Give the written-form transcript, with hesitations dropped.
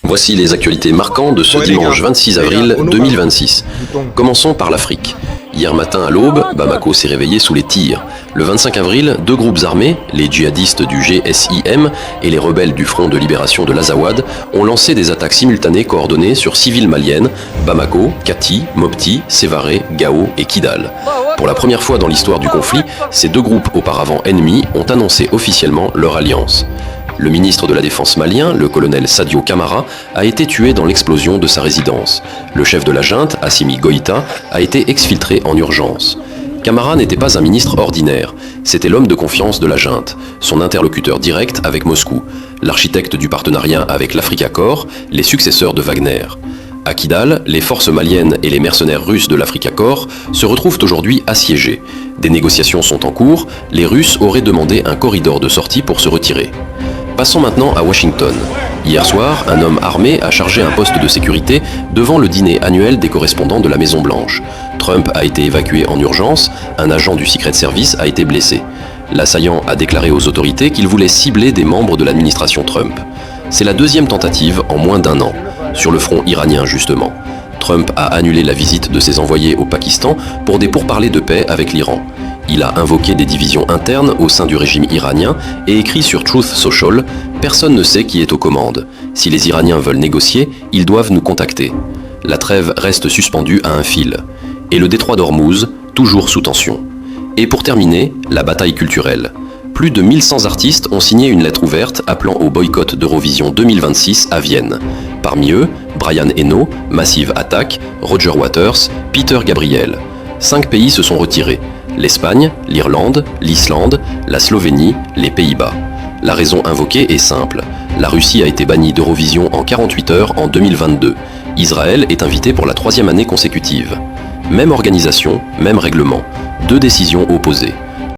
Voici les actualités marquantes de ce dimanche 26 avril 2026. Commençons par l'Afrique. Hier matin à l'aube, Bamako s'est réveillé sous les tirs. Le 25 avril, deux groupes armés, les djihadistes du GSIM et les rebelles du Front de libération de l'Azawad, ont lancé des attaques simultanées coordonnées sur civiles maliennes, Bamako, Kati, Mopti, Sévaré, Gao et Kidal. Pour la première fois dans l'histoire du conflit, ces deux groupes auparavant ennemis ont annoncé officiellement leur alliance. Le ministre de la Défense malien, le colonel Sadio Camara, a été tué dans l'explosion de sa résidence. Le chef de la junte, Assimi Goïta, a été exfiltré en urgence. Camara n'était pas un ministre ordinaire, c'était l'homme de confiance de la junte, son interlocuteur direct avec Moscou, l'architecte du partenariat avec l'Africa Corps, les successeurs de Wagner. À Kidal, les forces maliennes et les mercenaires russes de l'Africa Corps se retrouvent aujourd'hui assiégés. Des négociations sont en cours, les Russes auraient demandé un corridor de sortie pour se retirer. Passons maintenant à Washington. Hier soir, un homme armé a chargé un poste de sécurité devant le dîner annuel des correspondants de la Maison-Blanche. Trump a été évacué en urgence, un agent du Secret Service a été blessé. L'assaillant a déclaré aux autorités qu'il voulait cibler des membres de l'administration Trump. C'est la deuxième tentative en moins d'un an, sur le front iranien justement. Trump a annulé la visite de ses envoyés au Pakistan pour des pourparlers de paix avec l'Iran. Il a invoqué des divisions internes au sein du régime iranien et écrit sur Truth Social « Personne ne sait qui est aux commandes. Si les Iraniens veulent négocier, ils doivent nous contacter. » La trêve reste suspendue à un fil. Et le détroit d'Ormuz, toujours sous tension. Et pour terminer, la bataille culturelle. Plus de 1100 artistes ont signé une lettre ouverte appelant au boycott d'Eurovision 2026 à Vienne. Parmi eux, Brian Eno, Massive Attack, Roger Waters, Peter Gabriel. 5 pays se sont retirés. L'Espagne, l'Irlande, l'Islande, la Slovénie, les Pays-Bas. La raison invoquée est simple. La Russie a été bannie d'Eurovision en 48 heures en 2022. Israël est invité pour la 3e année consécutive. Même organisation, même règlement. 2 décisions opposées.